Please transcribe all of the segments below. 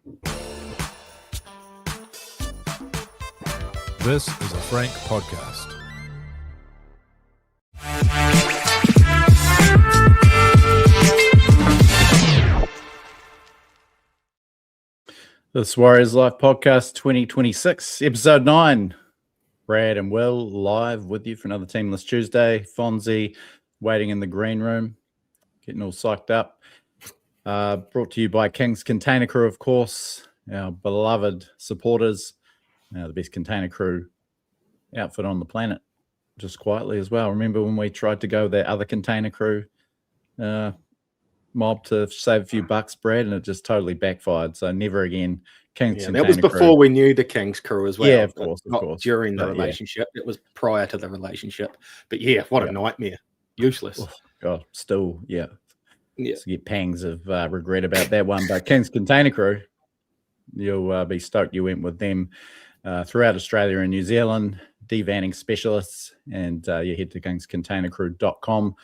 This is a Frank podcast. This Warriors Life Podcast 2026, episode 9. Brad and Will live with you for another Teamless Tuesday. Fonzie waiting in the green room, getting all psyched up. Brought to you by Kingz Container Crew, of course, our beloved supporters. The best container crew outfit on the planet, just quietly as well. Remember when we tried to go with that other container crew mob to save a few bucks, Brad, and it just totally backfired. So never again. Kingz that was before we knew the Kingz crew as well. Yeah, of course. During the relationship. It was prior to the relationship. But yeah, what a nightmare. Useless. Oh, God, still, yeah. So get pangs of regret about that one. But Kingz Container Crew, you'll be stoked you went with them throughout Australia and New Zealand, devanning specialists, and you head to kingzcontainercrew.com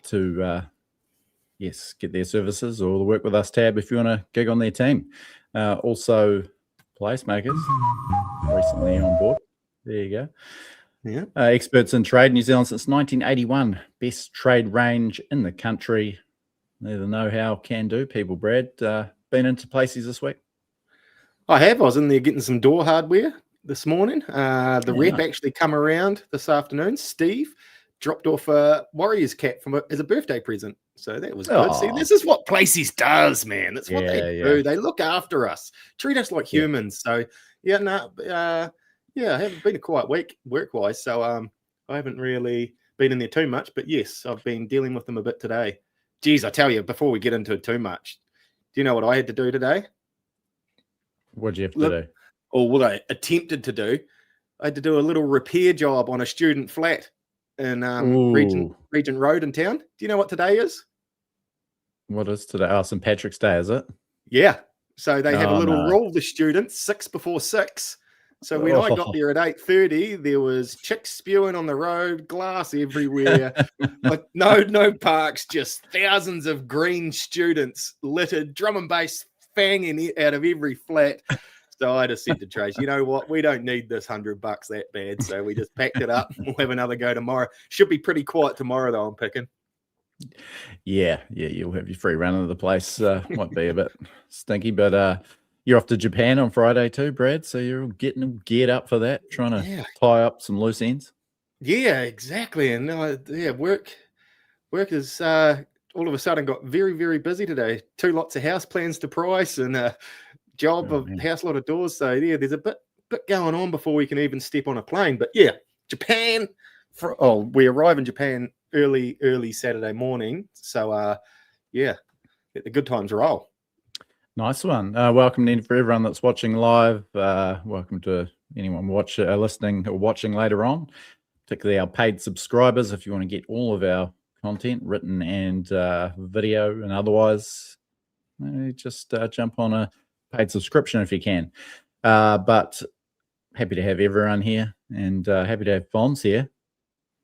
to get their services or the Work With Us tab if you want to gig on their team. Also, PlaceMakers, recently on board. There you go. Yeah. Experts in trade, New Zealand since 1981. Best trade range in the country. Neither know-how, can-do people, Brad. Been into places this week? I have. I was in there getting some door hardware this morning. The rep actually come around this afternoon. Steve dropped off a Warriors cap as a birthday present. So that was good. See, this is what Places does, man. That's what they do. They look after us, treat us like humans. So, I haven't been a quiet week work-wise. So I haven't really been in there too much. But yes, I've been dealing with them a bit today. Geez, I tell you, before we get into it too much, do you know what I had to do today? What'd you have to do? Or what I attempted to do. I had to do a little repair job on a student flat in Regent Road in town. Do you know what today is? What is today? Oh, St. Patrick's Day, is it? Yeah. So they have a little rule, the students, 6 before 6. So when I got there at 8:30, there was chicks spewing on the road, glass everywhere. Like no parks, just thousands of green students littered, drum and bass fanging out of every flat. So I just said to Trace, you know what? We don't need this $100 that bad. So we just packed it up. We'll have another go tomorrow. Should be pretty quiet tomorrow, though, I'm picking. Yeah. You'll have your free run of the place. Might be a bit stinky, but you're off to Japan on Friday too, Brad. So you're getting geared up for that, trying to tie up some loose ends. Yeah, exactly. And work is all of a sudden got very, very busy today. 2 lots of house plans to price and a job of house lot of doors. So there's a bit going on before we can even step on a plane. But Japan. We arrive in Japan early Saturday morning. So let the good times roll. Nice one. Welcome in for everyone that's watching live. Welcome to anyone listening or watching later on, particularly our paid subscribers. If you want to get all of our content, written and video and otherwise, just jump on a paid subscription if you can. But happy to have everyone here and happy to have Fonz here.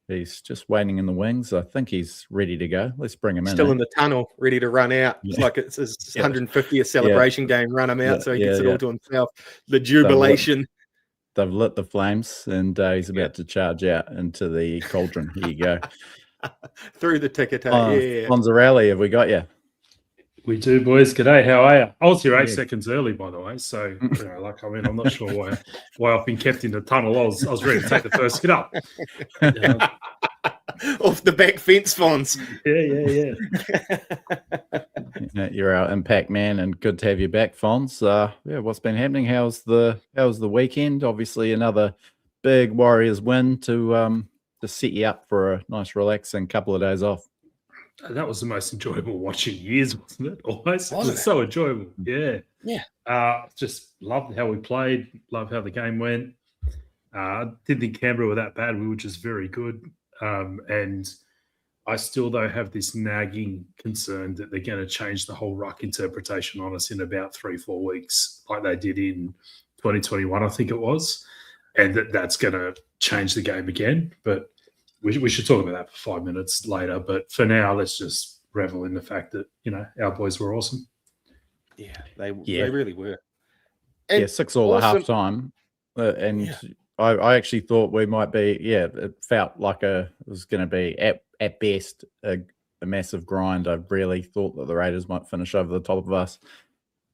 He's just waiting in the wings. I think he's ready to go. Let's bring him in. Still in the tunnel, ready to run out. It's like it's his 150th celebration game. Run him out so he gets it all to himself. The jubilation. They've lit the flames and he's about to charge out into the cauldron. Here you go. Through the ticket. Fonzarelli, have we got you? We do, boys. G'day. How are you? I was here 8 seconds early, by the way. So, I'm not sure why I've been kept in the tunnel. I was ready to take the first hit up. Off the back fence, Fonz. Yeah. You're our impact man, and good to have you back, Fonz. What's been happening? How's the weekend? Obviously, another big Warriors win to set you up for a nice, relaxing couple of days off. That was the most enjoyable watching years, wasn't it? Always. It was so enjoyable. Yeah. Just loved how we played. Loved how the game went. Didn't think Canberra were that bad. We were just very good. And I still, though, have this nagging concern that they're going to change the whole ruck interpretation on us in about 3-4 weeks, like they did in 2021, I think it was. And that's going to change the game again. But we should talk about that for 5 minutes later. But for now, let's just revel in the fact that, our boys were awesome. Yeah, they really were. And 6-6 at half time. And I actually thought we might be, it felt like it was going to be at best a massive grind. I really thought that the Raiders might finish over the top of us.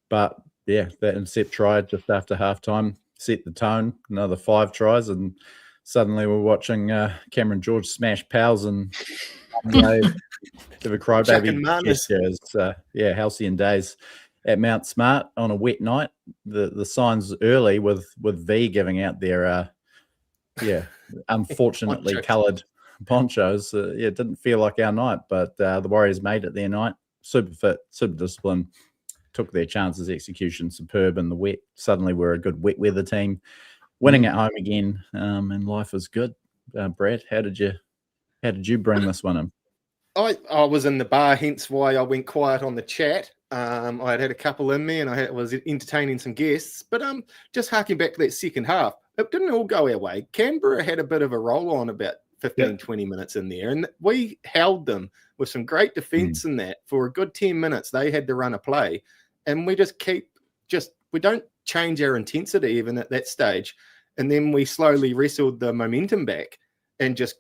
But that intercept try just after halftime set the tone. Another 5 tries, and suddenly we're watching Cameron George smash Powers and give a crybaby gestures. Halcyon days at Mount Smart on a wet night. The signs early with V giving out their unfortunately coloured ponchos. It didn't feel like our night, but the Warriors made it their night. Super fit, super disciplined, took their chances, execution superb in the wet. Suddenly we're a good wet weather team, winning at home again, and life is good. Brad, how did you bring this one in? I was in the bar, hence why I went quiet on the chat. I had a couple in me, and I was entertaining some guests. But just harking back to that second half, it didn't all go our way. Canberra had a bit of a roll on about 15, 20 minutes in there, and we held them with some great defence in that for a good 10 minutes. They had to run a play, and we we don't change our intensity even at that stage. And then we slowly wrestled the momentum back and just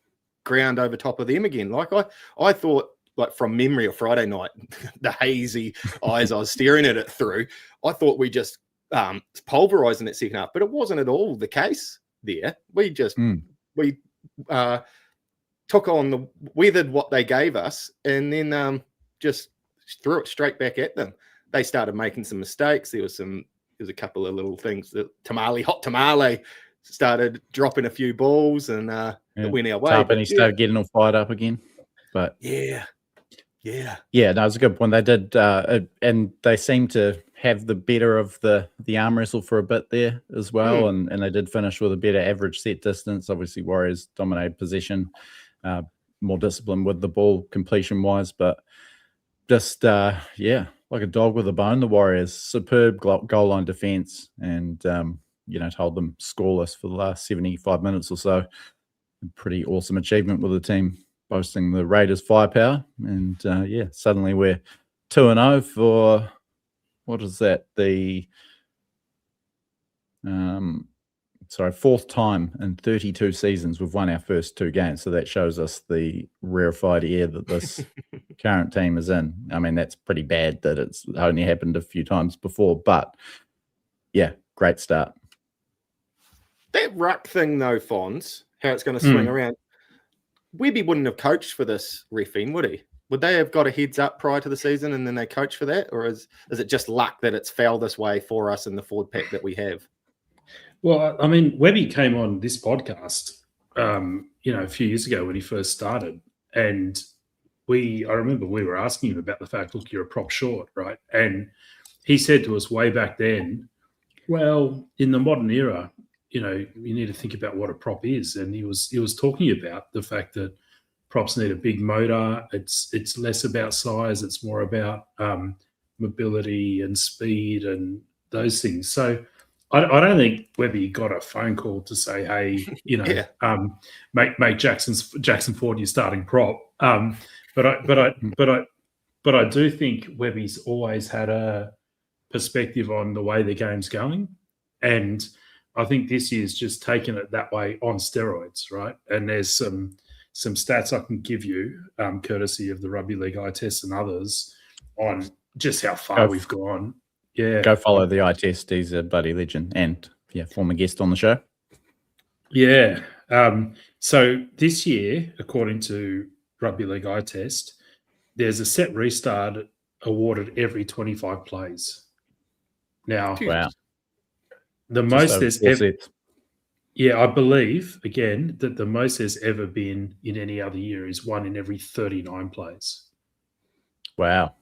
ground over top of them again. Like I thought, like from memory of Friday night, the hazy eyes I was staring at it through, I thought we just pulverized in that second half, but it wasn't at all the case there. We just we took on weathered what they gave us, and then just threw it straight back at them. They started making some mistakes. There was a couple of little things that hot tamale started dropping a few balls, and it went our way. And he started getting all fired up again. But no, it was a good point. They did, and they seemed to have the better of the arm wrestle for a bit there as well, and they did finish with a better average set distance. Obviously, Warriors dominated possession, more disciplined with the ball completion wise, but just like a dog with a bone. The Warriors, superb goal line defense, and hold them scoreless for the last 75 minutes or so. A pretty awesome achievement with the team boasting the Raiders' firepower. And suddenly we're 2-0 for, what is that? The fourth time in 32 seasons we've won our first 2 games. So that shows us the rarefied air that this current team is in. I mean, that's pretty bad that it's only happened a few times before, but great start. That ruck thing, though, Fonz, how it's going to swing around, Webby wouldn't have coached for this reffing, would he? Would they have got a heads up prior to the season and then they coach for that? Or is it just luck that it's fell this way for us in the forward pack that we have? Well, I mean, Webby came on this podcast, a few years ago when he first started. And I remember we were asking him about the fact, look, you're a prop short, right? And he said to us way back then, well, in the modern era, you need to think about what a prop is. And he was talking about the fact that props need a big motor. It's less about size. It's more about mobility and speed and those things. So I don't think Webby got a phone call to say, hey, make Jackson Ford your starting prop. But I do think Webby's always had a perspective on the way the game's going. And I think this year's just taken it that way on steroids, right? And there's some stats I can give you, courtesy of the Rugby League eye test and others, on just how far we've gone. Yeah, go follow the eye test. He's a bloody legend and former guest on the show. Yeah. So this year, according to Rugby League eye test, there's a set restart awarded every 25 plays. Now, wow. The most there's ever, I believe, again, that the most there's ever been in any other year is 1 in every 39 plays. Wow.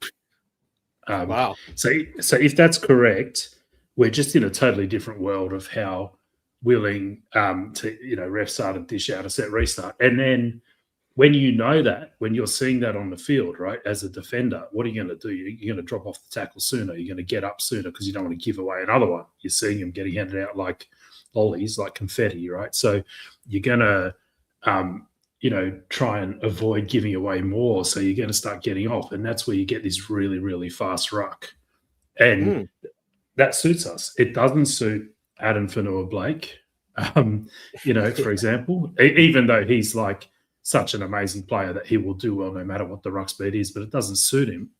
Wow. So if that's correct, we're just in a totally different world of how willing refs started to dish out a set restart. And then when when you're seeing that on the field, right, as a defender, what are you going to do? You're going to drop off the tackle sooner. You're going to get up sooner because you don't want to give away another one. You're seeing them getting handed out like lollies, like confetti, right? So you're going to, try and avoid giving away more. So you're going to start getting off. And that's where you get this really, really fast ruck. And that suits us. It doesn't suit Adam Fanua-Blake, for example, even though he's like such an amazing player that he will do well no matter what the ruck speed is, but it doesn't suit him.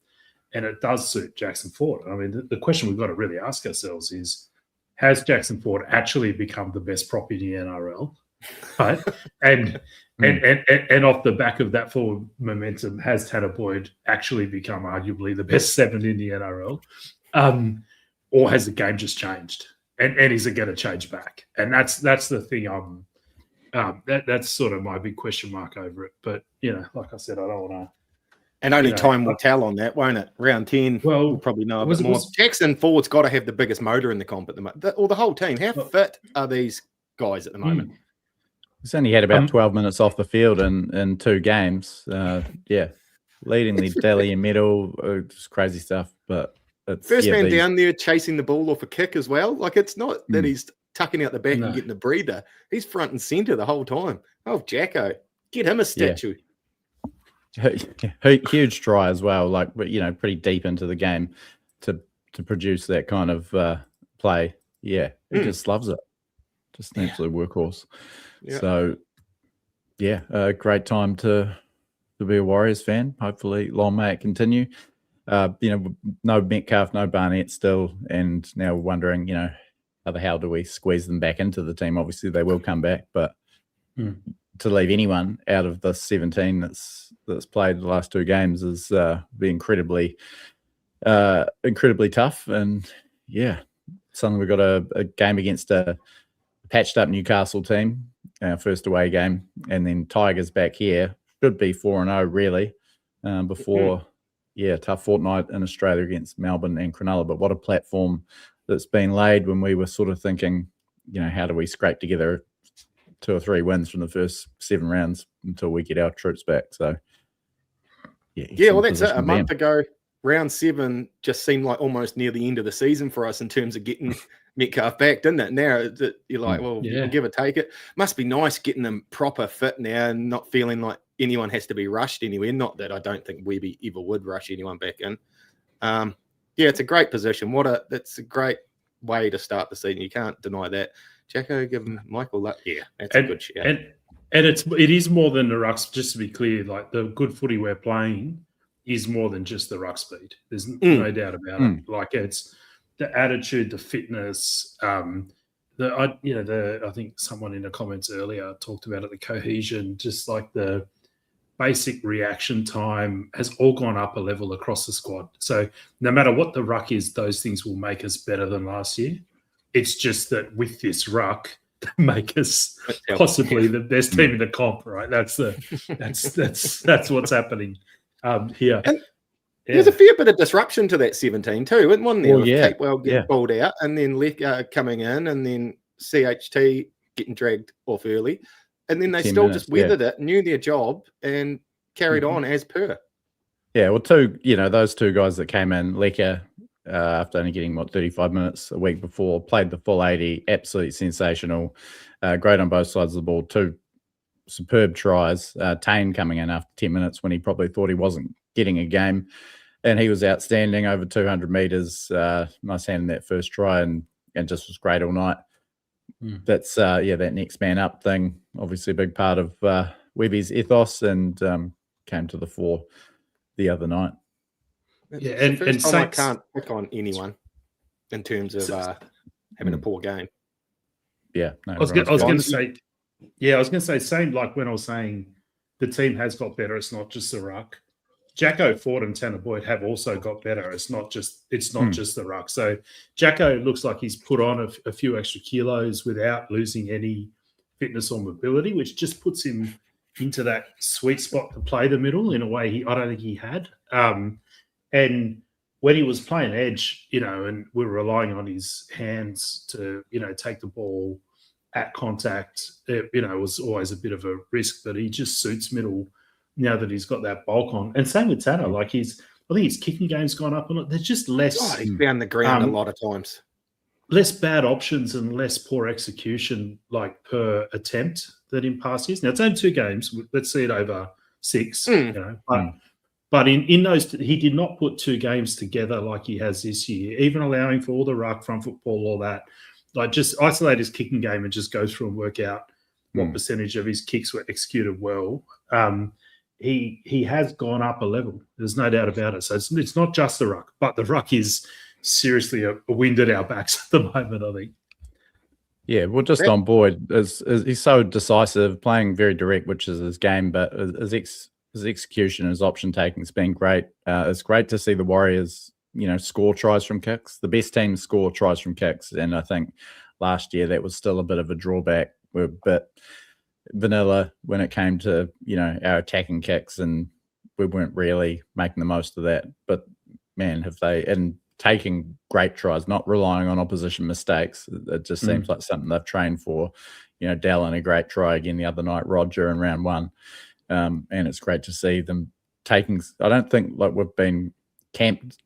And it does suit Jackson Ford. I mean, the question we've got to really ask ourselves is, has Jackson Ford actually become the best prop in the NRL? Right? And off the back of that forward momentum, has Tanner Boyd actually become arguably the best 7 in the NRL? Or has the game just changed? And is it going to change back? And that's the thing. That's sort of my big question mark over it. But like I said, I don't want to. And only time will tell on that, won't it? Round 10, we'll probably know a bit more. Jackson Ford's got to have the biggest motor in the comp at the moment, or the whole team. How fit are these guys at the moment? He's only had about 12 minutes off the field in 2 games. Leading the Dally medal, just crazy stuff. But it's, first man down there chasing the ball off a kick as well. Like, it's not that he's tucking out the back and getting a breather. He's front and centre the whole time. Oh, Jacko, get him a statue. Huge try as well, like, pretty deep into the game to produce that kind of play. He just loves it. Just an absolute workhorse. So great time to be a Warriors fan. Hopefully long may it continue. No Metcalf, no Barnett still, and now we're wondering, how the hell do we squeeze them back into the team? Obviously they will come back, but to leave anyone out of the 17 that's played the last 2 games is be incredibly tough. And suddenly we've got a game against a patched up Newcastle team, our first away game, and then Tigers back here. Should be 4-0 really before tough fortnight in Australia against Melbourne and Cronulla. But what a platform that's been laid when we were sort of thinking, how do we scrape together 2 or 3 wins from the first 7 rounds until we get our troops back. So well, that's it. A month ago, round 7 just seemed like almost near the end of the season for us in terms of getting Metcalf back, didn't it? Now you're like, we'll give or take it. Must be nice getting them proper fit now and not feeling like anyone has to be rushed anywhere. Not that I don't think Webby ever would rush anyone back in. It's a great position. That's a great way to start the season. You can't deny that. Jacko, give him Michael that. That's a good shout. And it is more than the rucks, just to be clear, like the good footy we're playing is more than just the ruck speed. There's no doubt about it. Like, it's the attitude, the fitness, I think someone in the comments earlier talked about it, the cohesion, just like the basic reaction time has all gone up a level across the squad. So no matter what the ruck is, those things will make us better than last year. It's just that with this ruck, make us possibly the best team in the comp, right? That's what's happening here. And there's a fair bit of disruption to that 17 too, isn't one there? Capewell getting pulled out, and then Lecker coming in, and then CHT getting dragged off early, and then they still just weathered it, knew their job, and carried on as per. Yeah, well, those 2 guys that came in, Lecker, after only getting 35 minutes a week before, played the full 80, absolutely sensational, great on both sides of the ball, 2 superb tries. Tane coming in after 10 minutes when he probably thought he wasn't getting a game, and he was outstanding over 200 meters. Nice hand in that first try, and just was great all night. That's that next man up thing, obviously a big part of Webby's ethos, and came to the fore the other night. And I can't pick on anyone in terms of having a poor game. I was going to say same, like when I was saying the team has got better. It's not just the ruck. Jacko, Ford, and Tanner Boyd have also got better. It's not just the ruck. So Jacko looks like he's put on a few extra kilos without losing any fitness or mobility, which just puts him into that sweet spot to play the middle in a way I don't think he had. And when he was playing edge, and we were relying on his hands to, take the ball at contact, it was always a bit of a risk, but he just suits middle now that he's got that bulk on. And same with Tanner. Like, I think his kicking game's gone up a lot. There's just less. He's found the ground a lot of times. Less bad options and less poor execution, like per attempt, than in past years. Now, it's only 2 games. Let's see it over 6, But But in those, he did not put two games together like he has this year, even allowing for all the ruck, front football, all that. Like, just isolate his kicking game and just go through and work out what percentage of his kicks were executed well. He has gone up a level. There's no doubt about it. So it's not just the ruck, but the ruck is seriously a wind at our backs at the moment, I think. Yeah, well, just on board, he's so decisive, playing very direct, which is his game, but his execution, his option taking has been great. It's great to see the Warriors, score tries from kicks. The best teams score tries from kicks, and I think last year that was still a bit of a drawback. We're a bit vanilla when it came to our attacking kicks, and we weren't really making the most of that. But man, have they, and taking great tries, not relying on opposition mistakes. It just seems like something they've trained for. Dallin, a great try again the other night, Roger in round one. And it's great to see them taking. I don't think we've been camped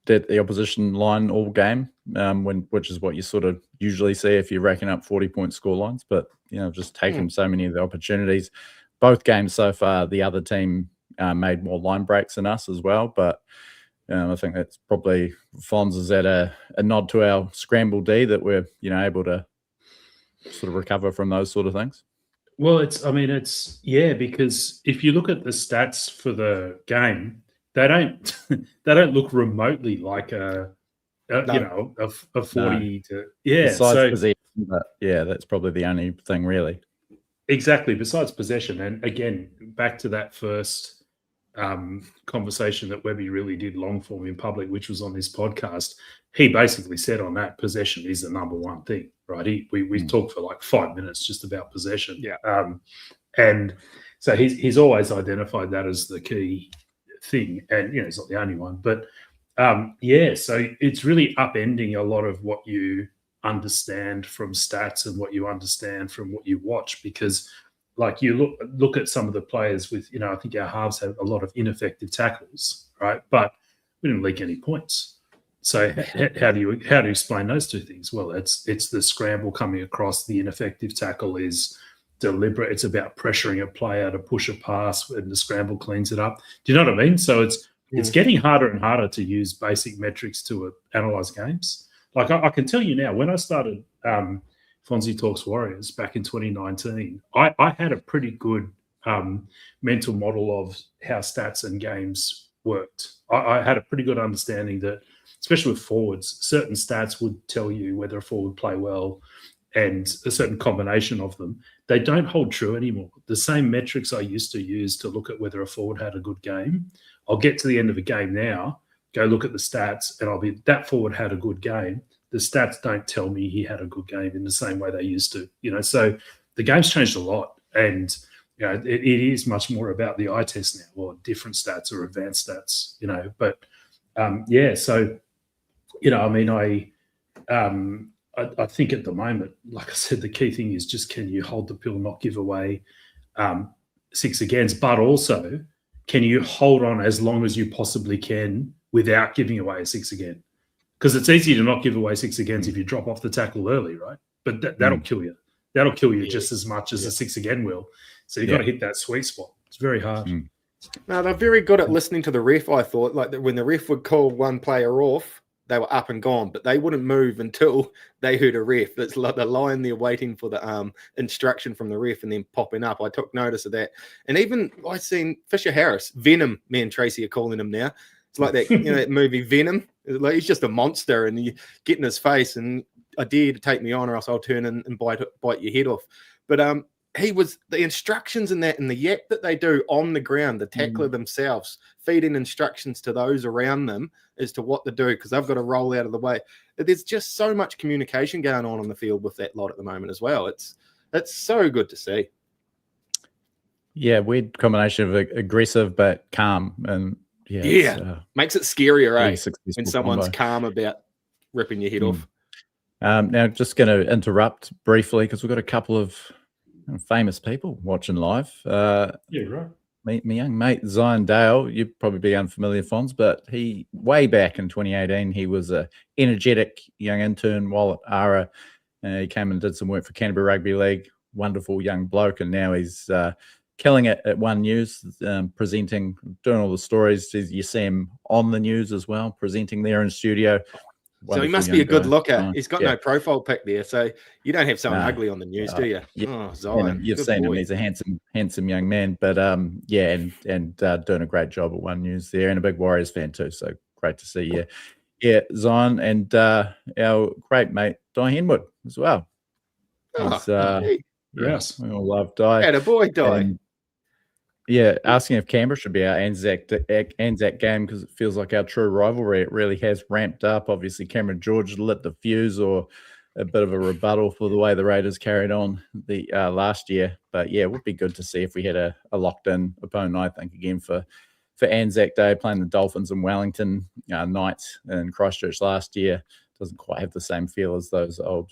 at the opposition line all game, which is what you sort of usually see if you're racking up 40-point score lines. But just taking so many of the opportunities. Both games so far, the other team made more line breaks than us as well. But I think that's probably Fonz is at a nod to our scramble D that we're able to sort of recover from those sort of things. Well, because if you look at the stats for the game, they don't look remotely like a 40 to Besides possession, but that's probably the only thing really. Exactly. Besides possession, and again, back to that first conversation that Webby really did long form in public, which was on this podcast. He basically said on that, possession is the number one thing, right? We talked for like 5 minutes just about possession. Yeah. And so he's always identified that as the key thing. And, he's not the only one. But, so it's really upending a lot of what you understand from stats and what you understand from what you watch, because like you look at some of the players with, I think our halves have a lot of ineffective tackles, right? But we didn't leak any points. So how do you explain those two things? Well, it's the scramble coming across. The ineffective tackle is deliberate. It's about pressuring a player to push a pass, and the scramble cleans it up. Do you know what I mean? So it's getting harder and harder to use basic metrics to analyze games. Like I can tell you now, when I started Fonzie Talks Warriors back in 2019, I had a pretty good mental model of how stats and games worked. I had a pretty good understanding that, especially with forwards, certain stats would tell you whether a forward play well, and a certain combination of them. They don't hold true anymore. The same metrics I used to use to look at whether a forward had a good game, I'll get to the end of a game now, go look at the stats, and I'll be, that forward had a good game. The stats don't tell me he had a good game in the same way they used to, So the game's changed a lot, and it is much more about the eye test now, or different stats or advanced stats, But so I think at the moment, like I said, the key thing is just, can you hold the pill, not give away six agains, but also can you hold on as long as you possibly can without giving away a six again? Because it's easy to not give away six agains if you drop off the tackle early, right? But that'll kill you. That'll kill you just as much as a six again will. So you've got to hit that sweet spot. It's very hard. No, they're very good at listening to the ref, I thought. Like when the ref would call one player off, they were up and gone, but they wouldn't move until they heard a ref. That's like they're lying there waiting for the instruction from the ref and then popping up. I took notice of that. And even I seen Fisher Harris, Venom, me and Tracy are calling him now. It's like that, that movie Venom. Like he's just a monster, and you get in his face, and I dare you to take me on, or else I'll turn and bite your head off. But he was the instructions in that, and the yak that they do on the ground, the tackler themselves, feeding instructions to those around them as to what to do, because they've got to roll out of the way. There's just so much communication going on the field with that lot at the moment as well. It's so good to see. Yeah, weird combination of aggressive but calm, and makes it scarier, right? When someone's combo. calm about ripping your head off. Now, just going to interrupt briefly because we've got a couple of famous people watching live. Right. My young mate Zion Dale, you'd probably be unfamiliar, Fonz, but he, way back in 2018, he was a energetic young intern while at ARA. He came and did some work for Canterbury Rugby League. Wonderful young bloke, and now he's killing it at One News, presenting, doing all the stories. You see him on the news as well, presenting there in studio. So he must be a good looker. He's got no profile pic there, so you don't have someone ugly on the news, do you? Yeah. Oh, Zion, you've seen him. He's a handsome young man. But and doing a great job at One News there, and a big Warriors fan too. So great to see you. Yeah, Zion, and our great mate Di Henwood as well. Yes, we all love Di. Had a boy, Di. Asking if Canberra should be our Anzac game because it feels like our true rivalry. It really has ramped up. Obviously, Cameron George lit the fuse, or a bit of a rebuttal for the way the Raiders carried on the last year. But yeah, it would be good to see if we had a locked-in opponent. I think again for Anzac Day, playing the Dolphins in Wellington, Knights in Christchurch last year. Doesn't quite have the same feel as those old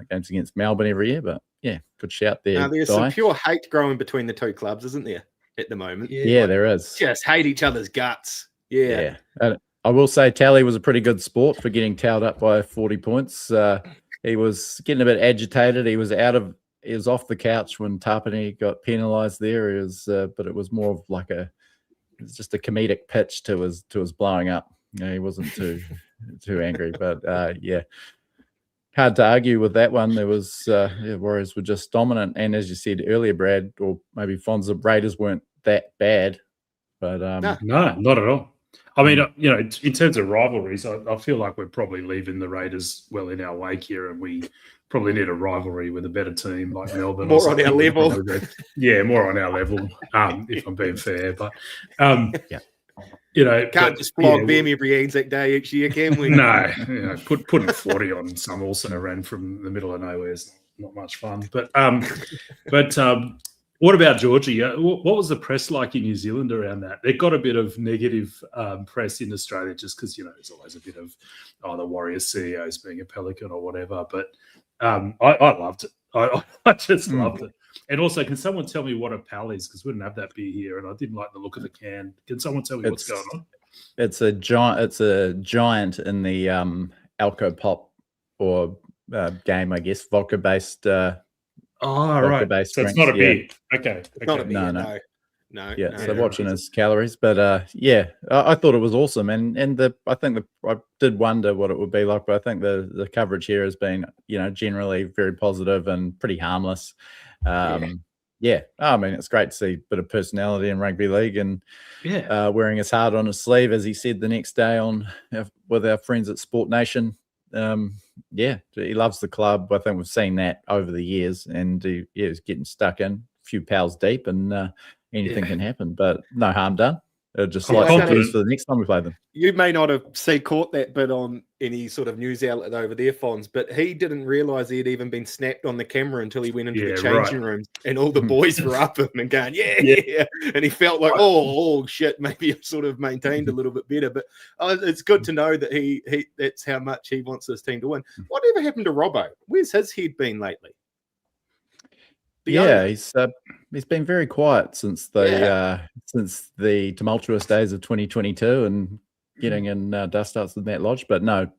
games against Melbourne every year. But yeah, good shout there. Now, there's some pure hate growing between the two clubs, isn't there? At the moment, there is. Just hate each other's guts. Yeah. I will say Tally was a pretty good sport for getting towed up by 40 points. He was getting a bit agitated. He was off the couch when Tapani got penalised there. But it was more of like just a comedic pitch to his blowing up. He wasn't too angry, but hard to argue with that one. There was Warriors were just dominant, and as you said earlier, Brad, or maybe Fonz, the Raiders weren't that bad, but no, not at all. I mean, in terms of rivalries, I feel like we're probably leaving the Raiders well in our wake here, and we probably need a rivalry with a better team like Melbourne. More on our level. Yeah, more on our level, if I'm being fair. But can't just flog them every Anzac Day each year, can we? No, putting 40 on some also ran from the middle of nowhere is not much fun. But what about Georgia? What was the press like in New Zealand around that? They got a bit of negative press in Australia just because there's always a bit of the Warriors CEOs being a pelican or whatever. But I loved it. I just loved it. And also, can someone tell me what a pal is? Because we didn't have that beer here, and I didn't like the look of the can. Can someone tell me what's going on? It's a giant in the Alco Pop or game, I guess, vodka based. Right. So it's not a beer. Okay. It's not a beer. No. So watching his calories, but I thought it was awesome, and I did wonder what it would be like, but I think the coverage here has been generally very positive and pretty harmless. I mean, it's great to see a bit of personality in rugby league, and wearing his heart on his sleeve, as he said the next day with our friends at Sport Nation. He loves the club. I think we've seen that over the years, and he's getting stuck in a few pals deep, and anything can happen, but no harm done. Just like confidence for the next time we play them. You may not have caught that bit on any sort of news outlet over there, Fonz, but he didn't realise he had even been snapped on the camera until he went into the changing rooms, and all the boys were up him and going, and he felt like, oh shit, maybe I sort of maintained a little bit better. But it's good to know that he that's how much he wants this team to win. Whatever happened to Robbo? Where's his head been lately? He's been very quiet since the tumultuous days of 2022 and getting in dust ups with Matt Lodge. But no,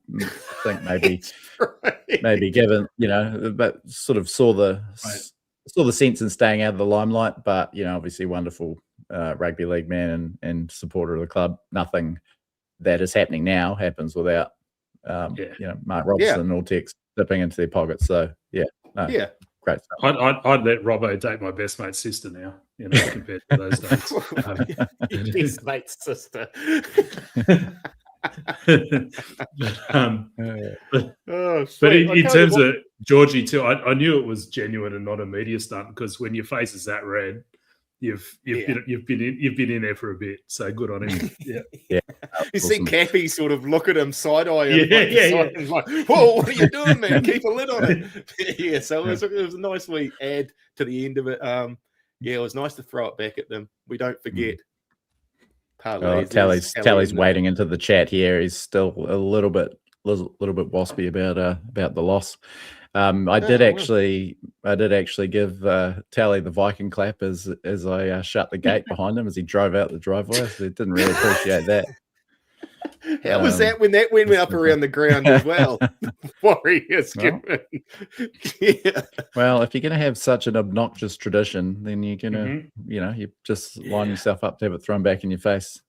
I think maybe given but sort of saw the sense in staying out of the limelight. But obviously wonderful rugby league man and supporter of the club. Nothing that is happening now happens without Mark Robson or Tex dipping into their pockets. So great stuff. I'd let Robbo date my best mate's sister now, compared to those days. Best mate's sister. But in terms of Georgie too, I knew it was genuine and not a media stunt, because when your face is that red, you've been in there for a bit. So good on him. You see Cappy sort of look at him side eye. And like, whoa, what are you doing, man? Keep a lid on it. So it was a nice wee add to the end of it. It was nice to throw it back at them. We don't forget. Tally's wading into the chat here. He's still a little bit waspy about the loss. I did actually give Tally the Viking clap as I shut the gate behind him as he drove out the driveway. So he didn't really appreciate that. How was that when that went up around the ground as well? Warriors. Well, Yeah. Well, if you're going to have such an obnoxious tradition, then you're going to, you just line yourself up to have it thrown back in your face.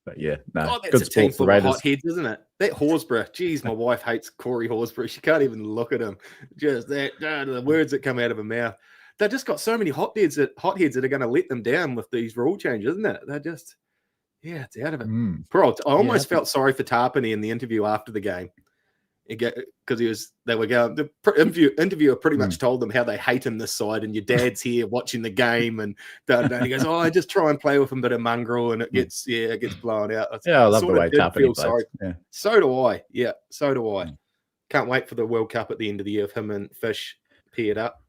But yeah, no, Oh, that's good a team sport for full of Raiders. hotheads, isn't it? That Horsburgh. Geez, my wife hates Corey Horsburgh. She can't even look at him. Just the words that come out of her mouth. They've just got so many hotheads that are going to let them down with these rule changes, isn't it? They're just, it's out of it. Poor old, I almost felt sorry for Tarpany in the interview after the game. Because the interviewer pretty much told them how they hate him this side, and your dad's here watching the game, and he goes, I just try and play with him, bit of mongrel, and it gets blown out. I love the way Tarpany plays. Yeah. So do I. Yeah, so do I. Can't wait for the World Cup at the end of the year if him and Fish paired up.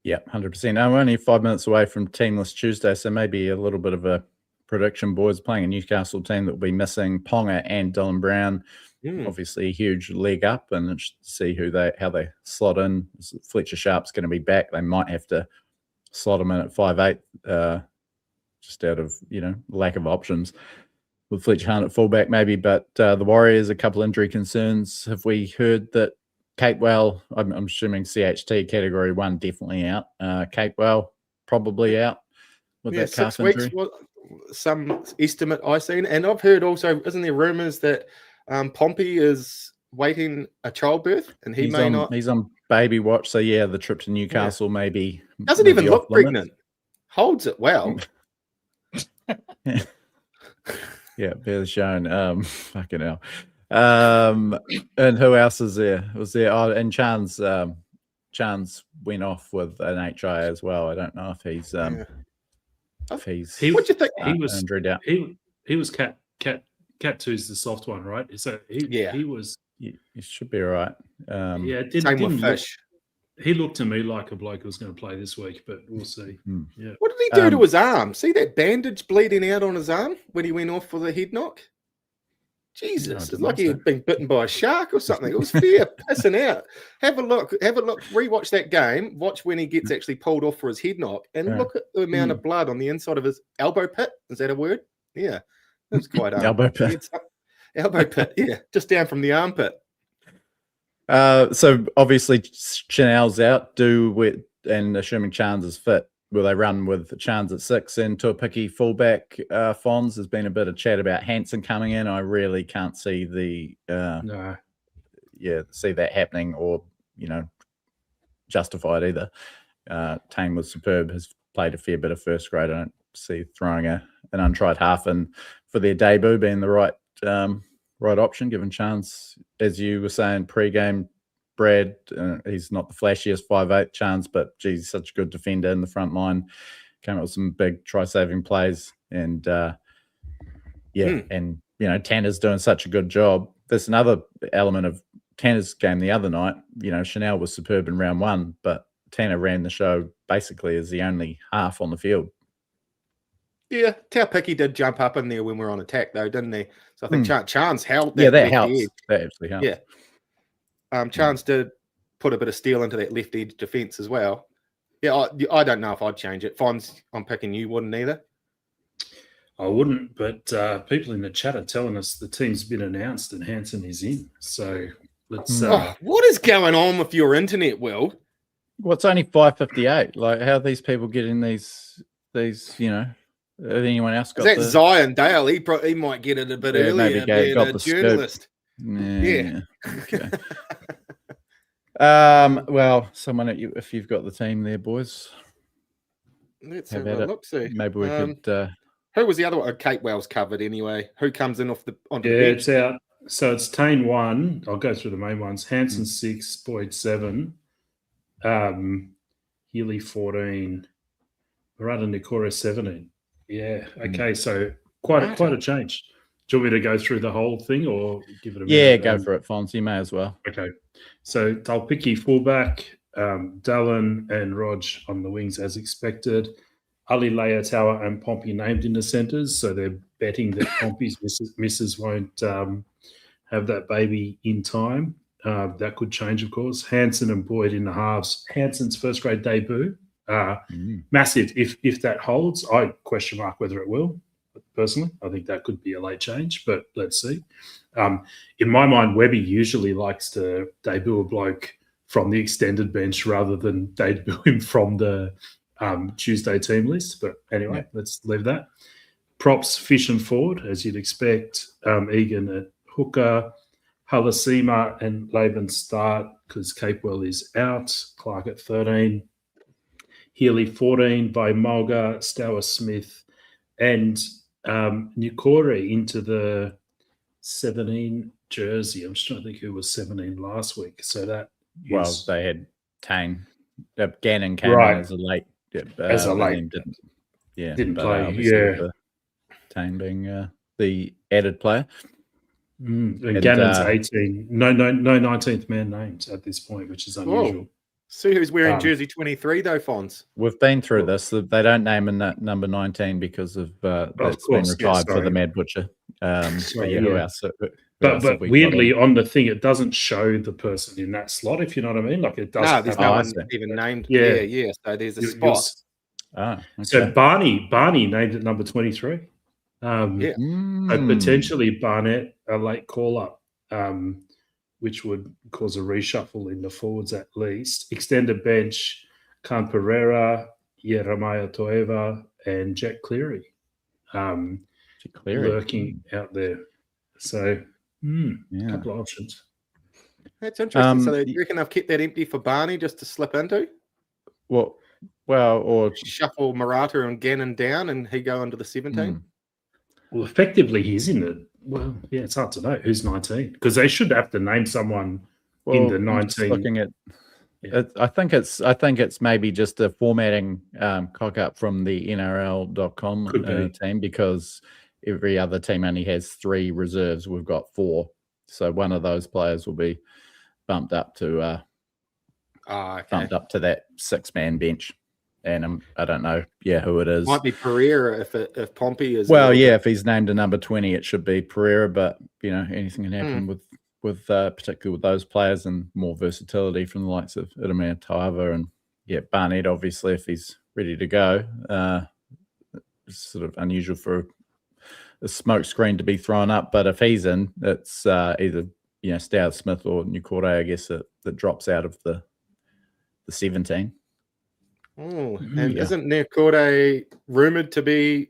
Yeah, 100%. I'm only 5 minutes away from Teamless Tuesday, so maybe a little bit of a prediction, boys. Playing a Newcastle team that will be missing Ponga and Dylan Brown. Obviously a huge leg up, and see how they slot in. Fletcher Sharp's going to be back. They might have to slot him in at 5'8", just out of lack of options with Fletcher Hunt at fullback maybe. But the Warriors, a couple injury concerns. Have we heard that Capewell, I'm assuming CHT category 1 definitely out. Capewell probably out with that calf 6 weeks. injury. Some estimate I seen, and I've heard also, isn't there rumours that Pompey is waiting a childbirth, and he's on baby watch. So the trip to Newcastle maybe doesn't even look pregnant. Holds it well. Bear the shown. Fucking hell. And who else is there? Was there? Oh, and Chance went off with an HI as well. I don't know if he's what do you think? He was Cat 2's the soft one, right? So he was. He should be all right. Same with Fish. He looked to me like a bloke who was going to play this week, but we'll see. Yeah. What did he do to his arm? See that bandage bleeding out on his arm when he went off for the head knock? Jesus, it's like he had been bitten by a shark or something. It was fair pissing out. Have a look. Rewatch that game. Watch when he gets actually pulled off for his head knock, and look at the amount of blood on the inside of his elbow pit. Is that a word? Yeah. It was quite elbow pit. Elbow pit, just down from the armpit. So obviously Chanel's out. And assuming Chance is fit, will they run with Chance at 6 and Tuapiki fullback? Fonz, there's been a bit of chat about Hansen coming in. I really can't see see that happening or justified either. Tane was superb. Has played a fair bit of first grade. I don't see throwing an untried half in for their debut being the right option, given Chance, as you were saying pre-game, Brad, he's not the flashiest 5'8" Chance, but geez, such a good defender in the front line. Came up with some big try-saving plays, and and Tanner's doing such a good job. There's another element of Tanner's game the other night. Chanel was superb in round 1, but Tanner ran the show basically as the only half on the field. Yeah, Tuapiki did jump up in there when we were on attack, though, didn't he? So I think Chance helped. That helps. That actually helps. Yeah. Chance did put a bit of steel into that left edge defence as well. Yeah, I don't know if I'd change it. Fonz, I'm picking you wouldn't either. I wouldn't, but people in the chat are telling us the team's been announced and Hansen is in. So let's. What is going on with your internet, Will? Well, it's only 5:58. Like, how are these people getting these? Have anyone else got that? Zion Dale, he might get it a bit earlier. Maybe got the journalist. Yeah. Okay. Well, someone if you've got the team there, boys. Let's have a look. See, maybe we could. Who was the other one? Kate Wells covered anyway. Who comes in onto the bench? It's out. So it's Tane 1. I'll go through the main ones. Hansen 6, Boyd 7, Healy 14, Murata Nikora 17. Yeah. Okay. So quite a change. Do you want me to go through the whole thing or give it a minute? Yeah, go for it, Fonz. You may as well. Okay. So Tuapiki fullback, Dallin and Rog on the wings as expected. Ali Leatoa and Pompey named in the centres. So they're betting that Pompey's misses won't have that baby in time. That could change, of course. Hansen and Boyd in the halves. Hansen's first grade debut. Massive if that holds. I question mark whether it will. personally. I think that could be a late change, but let's see. In my mind, Webby usually likes to debut a bloke from the extended bench rather than debut him from the Tuesday team list. But anyway, let's leave that. Props, Fish and Ford, as you'd expect. Egan at hooker. Halasima and Laban start because Capewell is out. Clark at 13. Healy 14 by Mulga, Stour Smith, and Nukore into the 17 jersey. I'm just trying to think who was 17 last week. So that they had Tane. Gannon came Right. in as a late. As a late. Didn't play. Tane being the added player. And Gannon's 18. No 19th man names at this point, which is unusual. Whoa. See who's wearing jersey 23 though, Fonz. We've been through this. They don't name in that number 19 because of that's been retired for the Mad Butcher. Who else? But weirdly, on the thing, it doesn't show the person in that slot, if you know what I mean. Like it does. No, there's no one even named. Yeah. So there's a spot. Okay. So Barney named at number 23. Potentially Barnett, a late call-up, which would cause a reshuffle in the forwards at least. Extended bench, Khan Pereira, Jeremiah Toeva, and Jack Cleary. Lurking out there. So, a couple of options. That's interesting. So do you reckon they've kept that empty for Barney just to slip into? Or shuffle Murata and Gannon down and he go into the 17? Well, effectively, he's in the... Well, yeah, it's hard to know who's 19 because they should have to name someone in the 19. Looking at, I think it's maybe just a formatting cock up from the NRL.com team because every other team only has 3 reserves. We've got 4, so one of those players will be bumped up to that 6-man bench. And I don't know, who it is. Might be Pereira if Pompey is. Well, if he's named a number 20, it should be Pereira. But anything can happen with particularly with those players and more versatility from the likes of Idemir Taiva and Barnett. Obviously, if he's ready to go, it's sort of unusual for a smoke screen to be thrown up. But if he's in, it's either Stour Smith or Nukore, I guess that drops out of the 17. And isn't Nukore rumoured to be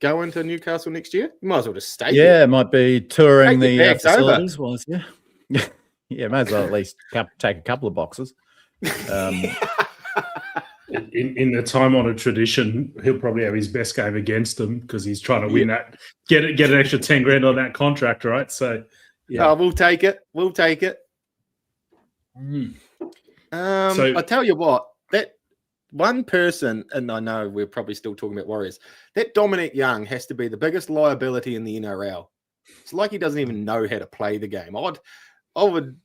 going to Newcastle next year? You might as well just stay there. It might be touring the facilities. Might as well at least take a couple of boxes. In the time-honoured tradition, he'll probably have his best game against them because he's trying to win that, get an extra 10 grand on that contract, right? So, we'll take it. I tell you what, that one person, and I know we're probably still talking about Warriors, that Dominic Young has to be the biggest liability in the NRL. It's like he doesn't even know how to play the game. I would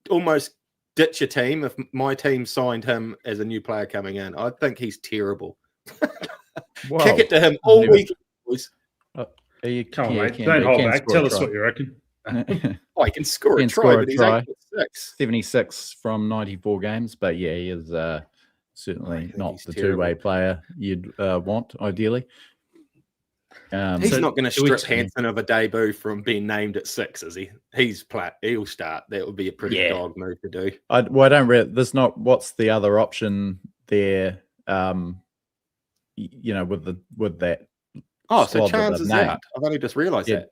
almost ditch a team if my team signed him as a new player coming in. I think he's terrible. Kick it to him all week, boys. Come on, mate. Don't hold back. Tell us what you reckon. He can score a try, but he's 8'6". 76 from 94 games, but he is certainly not the two-way player you'd want, ideally. He's not going to strip Hansen of a debut from being named at 6, is he? He'll start. That would be a pretty dog move to do. There's not. What's the other option there? With that. Oh, so Chance is out. I've only just realised that.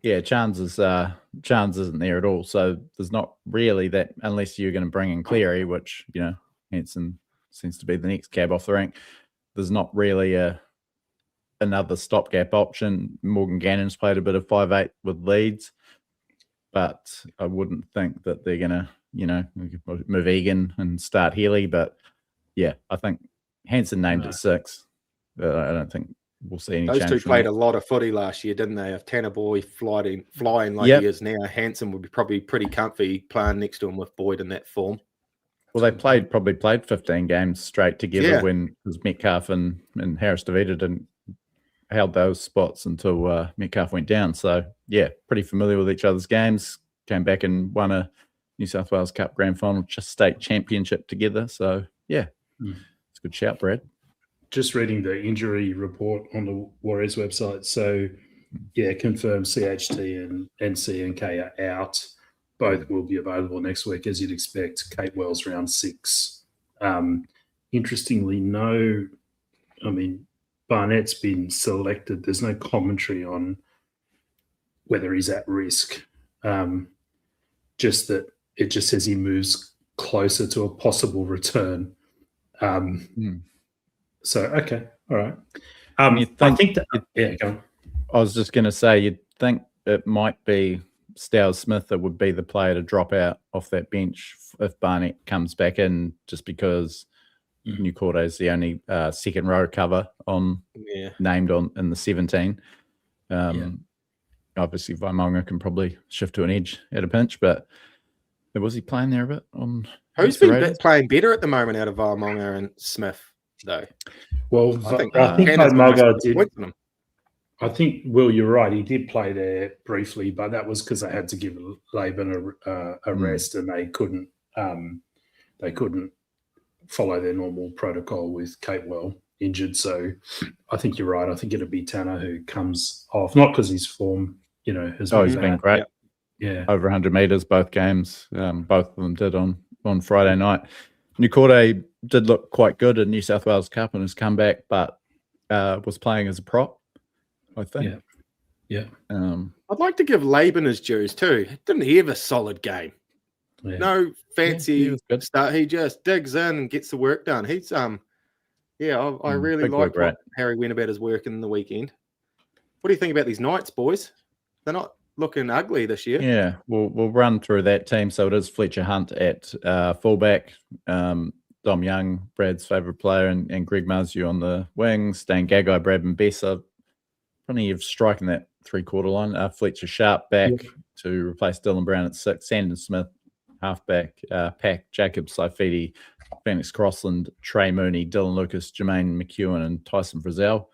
Yeah, Chance isn't there at all. So there's not really that unless you're going to bring in Cleary, which Hansen seems to be the next cab off the rank. There's not really another stopgap option. Morgan Gannon's played a bit of 5'8" with Leeds, but I wouldn't think that they're going to, move Egan and start Healy. But I think Hansen named at 6. I don't think we'll see any change. Those two played a lot of footy last year, didn't they? If Tanner Boy flying like he is now, Hansen would be probably pretty comfy playing next to him with Boyd in that form. Well, they probably played 15 games straight together when it was Metcalf and Harris DeVita didn't held those spots until Metcalf went down. So, pretty familiar with each other's games. Came back and won a New South Wales Cup Grand Final, just state championship together. So, it's a good shout, Brad. just reading the injury report on the Warriors website. So, yeah, confirmed CHT and NCNK are out. Both will be available next week, as you'd expect. Kate Wells round 6. Interestingly, Barnett's been selected. There's no commentary on whether he's at risk. Just that it just says he moves closer to a possible return. So, okay, all right. I think that, yeah, go on. I was just going to say, you'd think it might be Stowers Smith that would be the player to drop out off that bench if Barnett comes back in, just because Newcastle is the only second row cover named in the 17. Obviously, Vaimonga can probably shift to an edge at a pinch, but was he playing there a bit? Who's been playing better at the moment out of Vaimonga and Smith, though? Well, I think Vaimonga did. I think, Will, you're right. He did play there briefly, but that was because they had to give Laban a rest, and they couldn't follow their normal protocol with Capewell injured. So I think you're right. I think it'll be Tanner who comes off, not because his form, has he's been great. Yeah, over 100 meters both games. Both of them did on Friday night. Newcastle did look quite good in New South Wales Cup in his comeback, but was playing as a prop, I think. Yeah. I'd like to give Laban his dues too. Didn't he have a solid game? Yeah. No fancy start. He just digs in and gets the work done. He's I really like what Harry went about his work in the weekend. What do you think about these Knights, boys? They're not looking ugly this year. Yeah, we'll run through that team. So it is Fletcher Hunt at fullback, Dom Young, Brad's favourite player, and Greg Marzio on the wings, Dane Gagai, Brad Mbesa. Plenty of striking that three-quarter line. Fletcher Sharp back to replace Dylan Brown at 6. Sandon Smith, halfback. Pack, Jacob Saifidi, Phoenix Crossland, Trey Mooney, Dylan Lucas, Jermaine McEwen, and Tyson Frizzell.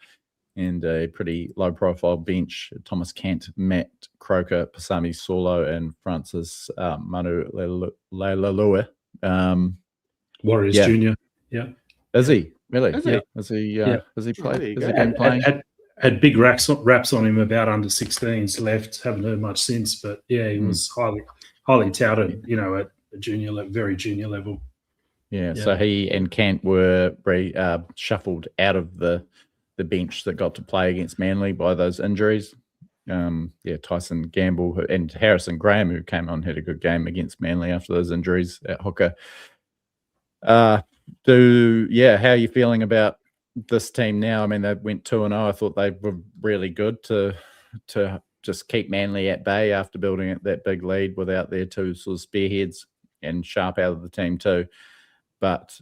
And a pretty low-profile bench: Thomas Kent, Matt Croker, Pasami Solo, and Francis Manu Leilua. Warriors Junior. Yeah. Is he? Really? Is he? Has he played? Has he been playing? Had big raps on him about under 16s left. Haven't heard much since, but yeah, he was highly touted, at a junior level, very junior level. Yeah, so he and Kent were shuffled out of the bench that got to play against Manly by those injuries. Tyson Gamble and Harrison Graham, who came on, had a good game against Manly after those injuries at hooker. How are you feeling about this team now? I mean, they went 2-0. I thought they were really good to just keep Manly at bay after building that big lead without their two sort of spearheads, and Sharp out of the team too. But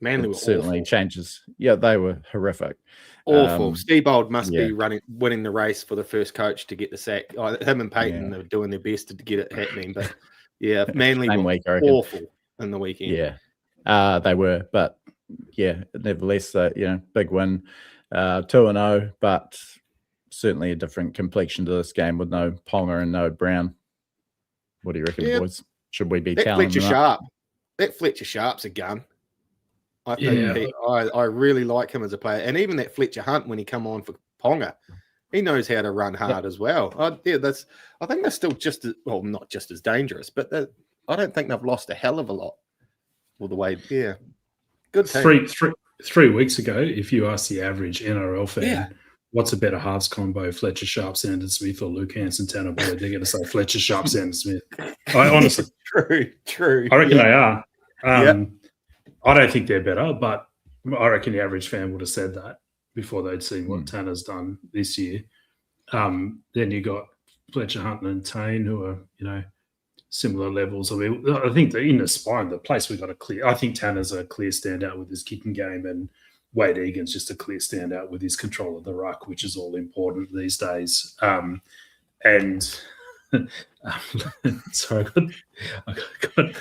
Manly certainly awful. Changes. Yeah, they were horrific. Awful. Steve-Bold must be winning the race for the first coach to get the sack. Him and Payton are doing their best to get it happening. But Manly were awful in the weekend. Yeah, they were. But nevertheless, big win, 2-0. But certainly a different complexion to this game with no Ponga and no Brown. What do you reckon, boys? Should we be telling them? That Fletcher Sharp's a gun. I think I really like him as a player, and even that Fletcher Hunt when he come on for Ponga, he knows how to run hard as well. I think they're still not just as dangerous, but I don't think they've lost a hell of a lot. All the way, good team. 3 weeks ago, if you ask the average NRL fan, what's a better halves combo, Fletcher Sharp, Sandon Smith, or Luke Hanson, Tanner Boyd, they're going to say Fletcher Sharp, Sandon Smith. I honestly, true. I reckon they are. I don't think they're better, but I reckon the average fan would have said that before they'd seen what Tanner's done this year. Then you got Fletcher Hunt and Tane, who are, similar levels. I mean, I think that in the spine, the place we got a clear. I think Tanner's a clear standout with his kicking game, and Wade Egan's just a clear standout with his control of the ruck, which is all important these days. Sorry, I got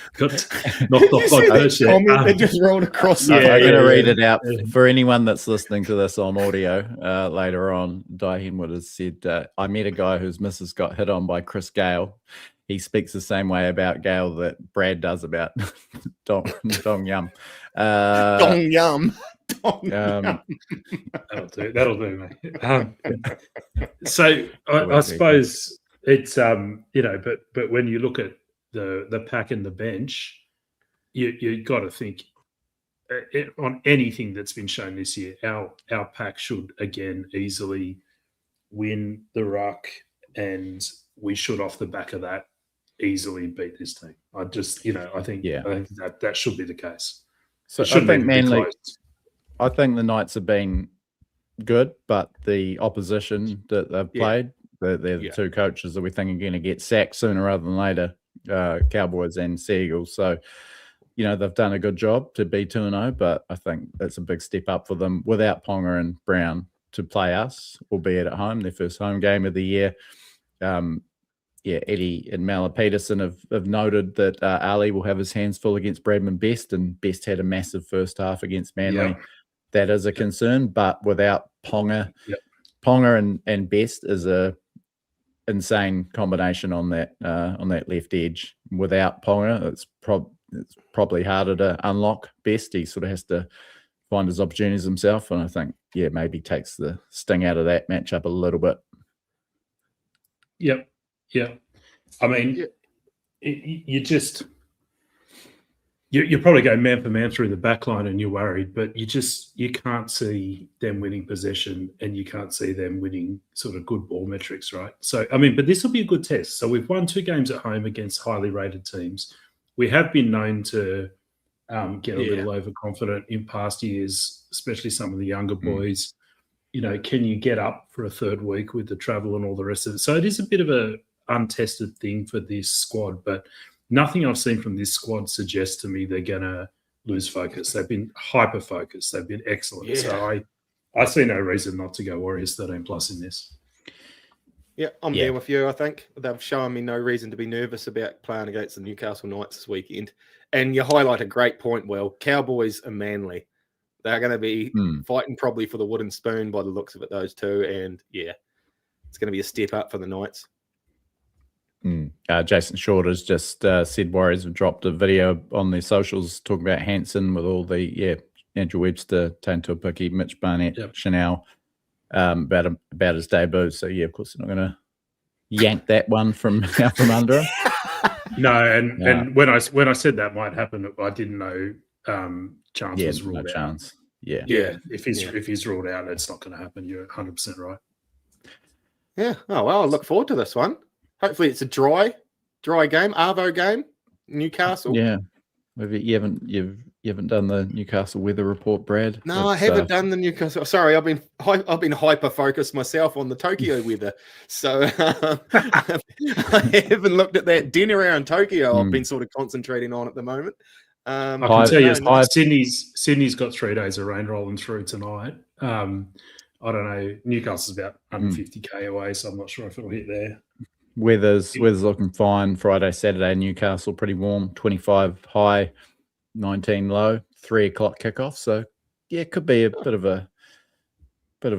knocked off by Persia. They just rolled across. I'm going to read it out for anyone that's listening to this on audio later on. Diane would have said, I met a guy whose missus got hit on by Chris Gale. He speaks the same way about Gale that Brad does about Dong Yum. Dong Yum. Um, That'll do, mate. So I suppose it's but when you look at the pack and the bench, you got to think on anything that's been shown this year. Our pack should again easily win the ruck, and we should off the back of that easily beat this team. I think that should be the case. So I think Manly. I think the Knights have been good, but the opposition that they've played, they're the two coaches that we think are going to get sacked sooner rather than later, Cowboys and Sea Eagles. So, they've done a good job to be 2-0, but I think it's a big step up for them without Ponga and Brown to play us, albeit at home, their first home game of the year. Eddie and Mala Peterson have noted that Ali will have his hands full against Bradman Best, and Best had a massive first half against Manly. Yep. That is a concern, but without Ponga, Ponga and Best is a insane combination on that left edge. Without Ponga, it's probably harder to unlock Best. He sort of has to find his opportunities himself, and I think maybe takes the sting out of that matchup a little bit. Yep. Yeah, I mean, you probably go man for man through the back line and you're worried, but you can't see them winning possession and you can't see them winning sort of good ball metrics, right? So, I mean, but this will be a good test. So we've won 2 games at home against highly rated teams. We have been known to get a little overconfident in past years, especially some of the younger boys. Can you get up for a third week with the travel and all the rest of it? So it is a bit of a untested thing for this squad, but nothing I've seen from this squad suggests to me they're going to lose focus. They've been hyper-focused. They've been excellent. Yeah. So I see no reason not to go Warriors 13+ in this. Yeah, I'm there with you, I think. They've shown me no reason to be nervous about playing against the Newcastle Knights this weekend. And you highlight a great point, Will. Cowboys and Manly. They're going to be fighting probably for the wooden spoon by the looks of it, those two. And, it's going to be a step up for the Knights. Jason Short has just said Warriors have dropped a video on their socials talking about Hansen with all the Andrew Webster, Taintua Piki, Mitch Barnett, Chanel about his debut. So of course they're not going to yank that one from out from under him. No, and when I said that might happen, I didn't know Chance was ruled out. Chance. Yeah. If he's ruled out, it's not going to happen. You're 100% right. Yeah. Oh well, I look forward to this one. Hopefully it's a dry game, Arvo game, Newcastle. Yeah. Maybe you haven't done the Newcastle weather report, Brad? No, I haven't done the Newcastle. Sorry, I've been hyper focused myself on the Tokyo weather, so I haven't looked at that dinner around Tokyo. I've been sort of concentrating on at the moment. I can tell you, Sydney's got 3 days of rain rolling through tonight. I don't know. Newcastle's about 150k away, so I'm not sure if it'll hit there. Weather's looking fine. Friday, Saturday, Newcastle pretty warm. 25 high, 19 low. 3 o'clock kickoff. So it could be a bit of a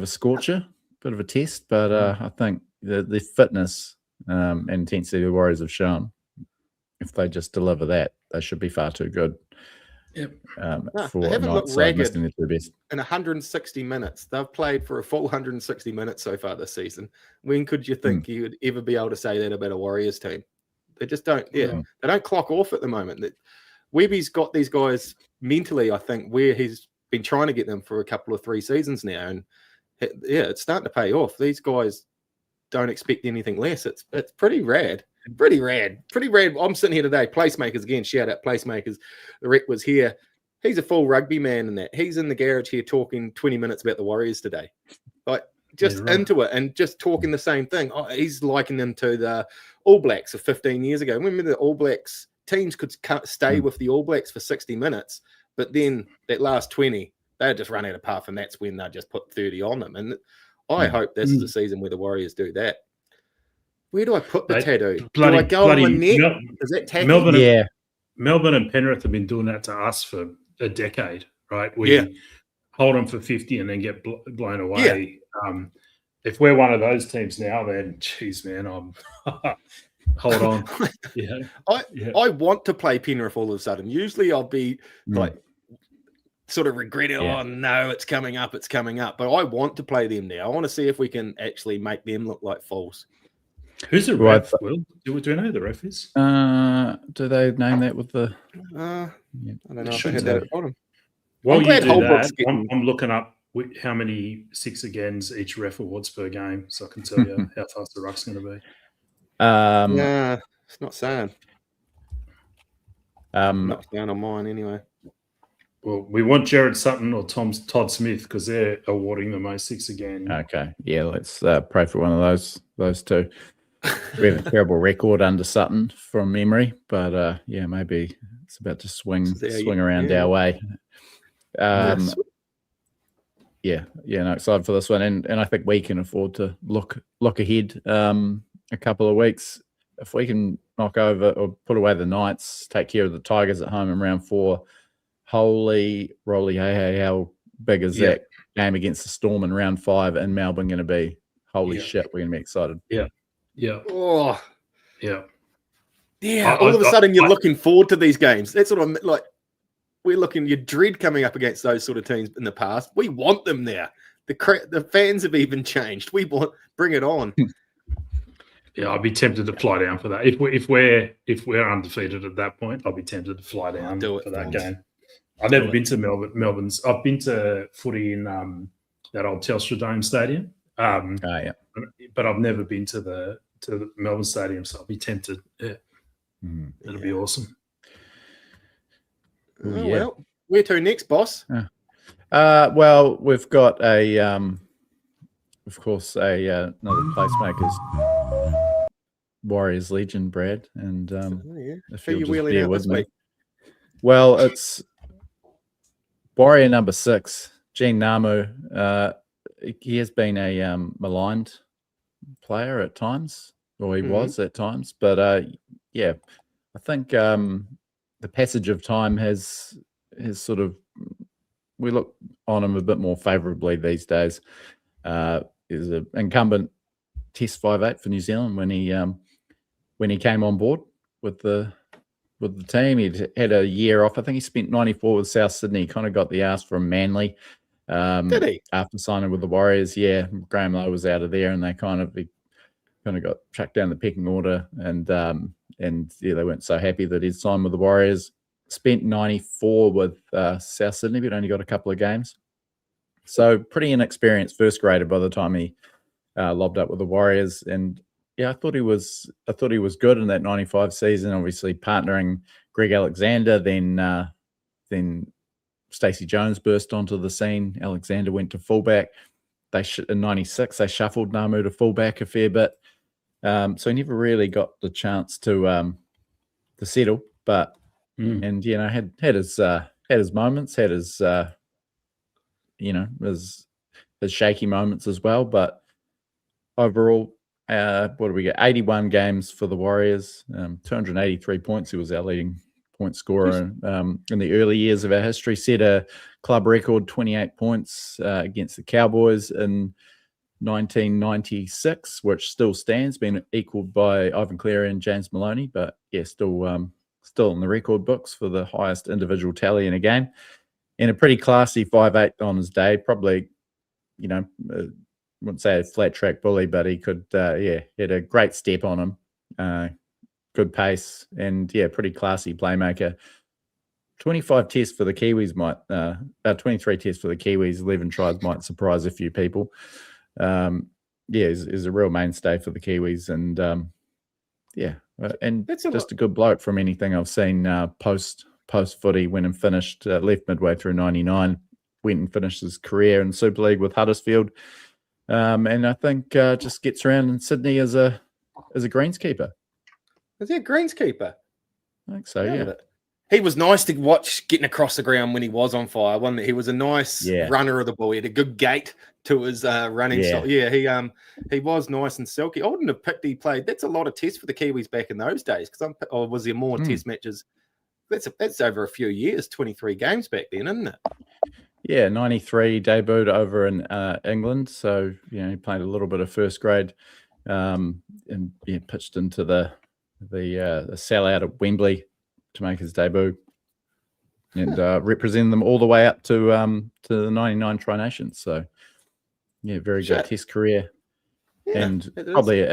scorcher, bit of a test. But I think the fitness and intensity the Warriors have shown, if they just deliver that, they should be far too good. Yep. They haven't looked ragged in 160 minutes. They've played for a full 160 minutes so far this season. When could you think you would ever be able to say that about a Warriors team? They just don't. They don't clock off at the moment. Webby's got these guys mentally, I think, where he's been trying to get them for a couple of 3 seasons now, and it's starting to pay off. These guys don't expect anything less. It's pretty rad. Pretty rad. I'm sitting here today. PlaceMakers again. Shout out PlaceMakers. The rep was here. He's a full rugby man in that. He's in the garage here talking 20 minutes about the Warriors today. Like just into it and just talking the same thing. He's likening them to the All Blacks of 15 years ago. Remember the All Blacks teams could stay with the All Blacks for 60 minutes, but then that last 20, they'd just run out of puff, and that's when they just put 30 on them. And I hope this is the season where the Warriors do that. Where do I put the tattoo? Do I go on my neck? Is that tattoo? Melbourne and Penrith have been doing that to us for a decade, right? We hold them for 50 and then get blown away. Yeah. If we're one of those teams now, then, geez, man, hold on. I want to play Penrith all of a sudden. Usually I'll be like sort of regretting, Yeah. oh no, it's coming up. But I want to play them now. I want to see if we can actually make them look like fools. Who's the Well, ref? Will? Do we know who the ref is? Do they name that with the? I don't know if I should had do. that at the bottom. While I'm you glad do Holbrook's that, getting- I'm looking up how many 6 agains each ref awards per game, so I can tell you how fast the ruck's going to be. Nah, it's not saying. Um, Not saying on mine anyway. Well, we want Jared Sutton or Todd Smith because they're awarding the most 6 again. Okay, yeah, let's pray for one of those two. We have a terrible record under Sutton from memory, but yeah, maybe it's about to swing around our way. Yeah, no, excited for this one, and I think we can afford to look ahead a couple of weeks. If we can knock over or put away the Knights, take care of the Tigers at home in round 4, holy roly hey, how big is that game against the Storm in round 5 in Melbourne going to be? Holy shit, we're going to be excited. Yeah. Oh, yeah. All of a sudden, you're looking forward to these games. That's what I'm like. We're looking. You dread coming up against those sort of teams in the past. We want them there. The fans have even changed. We want bring it on. Yeah, I'd be tempted to fly down for that. If we're undefeated at that point, I'll be tempted to fly down for that game. I've never been to Melbourne's. I've been to footy in that old Telstra Dome Stadium. But I've never been to the Melbourne Stadium, so I'll be tempted. Yeah, it'll be awesome. Well, where to next, boss? Well, we've got of course, another PlaceMakers Warriors legend, Brad, and if who you wheeling out this week? Well, it's Warrior number 6, Gene Namu. He has been a maligned player at times, or he was at times, but yeah, I think the passage of time has sort of, we look on him a bit more favourably these days. He's an incumbent Test 5'8" for New Zealand when he came on board with the team. He'd had a year off. I think he spent 94 with South Sydney. He kind of got the ass from Manly. Did he? After signing with the Warriors? Yeah, Graham Lowe was out of there, and they kind of got chucked down the pecking order, and yeah, they weren't so happy that he'd signed with the Warriors. Spent 94 with South Sydney, but only got a couple of games. So pretty inexperienced first grader by the time he lobbed up with the Warriors. And yeah, I thought he was good in that 95 season. Obviously partnering Greg Alexander, then Stacey Jones burst onto the scene. Alexander went to fullback. In 96 they shuffled Namu to fullback a fair bit. So he never really got the chance to settle, but and had his moments, had his his shaky moments as well. But overall, what do we get? 81 games for the Warriors, 283 points. He was our leading point scorer in the early years of our history. Set a club record 28 points against the Cowboys in 1996, which still stands, been equaled by Ivan Cleary and James Maloney, but yeah, still in the record books for the highest individual tally in a game. And a pretty classy 5'8" on his day. Probably, wouldn't say a flat track bully, but he could, he had a great step on him, good pace, and yeah, pretty classy playmaker. 25 tests for the Kiwis 23 tests for the Kiwis, 11 tries might surprise a few people. Is a real mainstay for the Kiwis, and and just a good bloke from anything I've seen post footy. Went and finished, left midway through 99, went and finished his career in Super League with Huddersfield, and I think just gets around in Sydney as a greenskeeper. Is he a greenskeeper? I think so, yeah. He was nice to watch getting across the ground when he was on fire. He was a nice runner of the ball. He had a good gait to his running style. Yeah, he was nice and silky. I wouldn't have picked he played. That's a lot of tests for the Kiwis back in those days. Or was there more test matches? That's over a few years, 23 games back then, isn't it? Yeah, 93 debuted over in England. So, he played a little bit of first grade and pitched into the sellout at Wembley to make his debut. and represented them all the way up to the 99 Tri-Nations. So, yeah, very good Test career. Yeah, and probably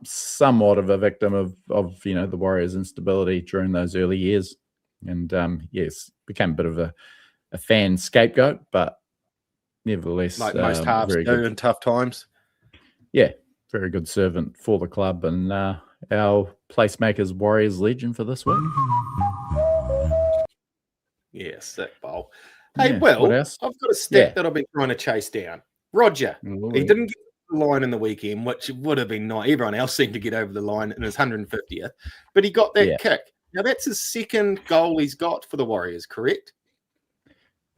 somewhat of a victim of the Warriors' instability during those early years, and yes, became a bit of a fan scapegoat, but nevertheless, like most halves very do good. in tough times. Yeah, very good servant for the club, and our PlaceMakers Warriors legend for this week. Yeah, sick bowl. Hey, Yeah, well, what else? I've got a stat that I've been trying to chase down. Roger, he didn't get the line in the weekend, which would have been nice. Everyone else seemed to get over the line in his 150th, but he got that kick. Now, that's his second goal he's got for the Warriors, correct?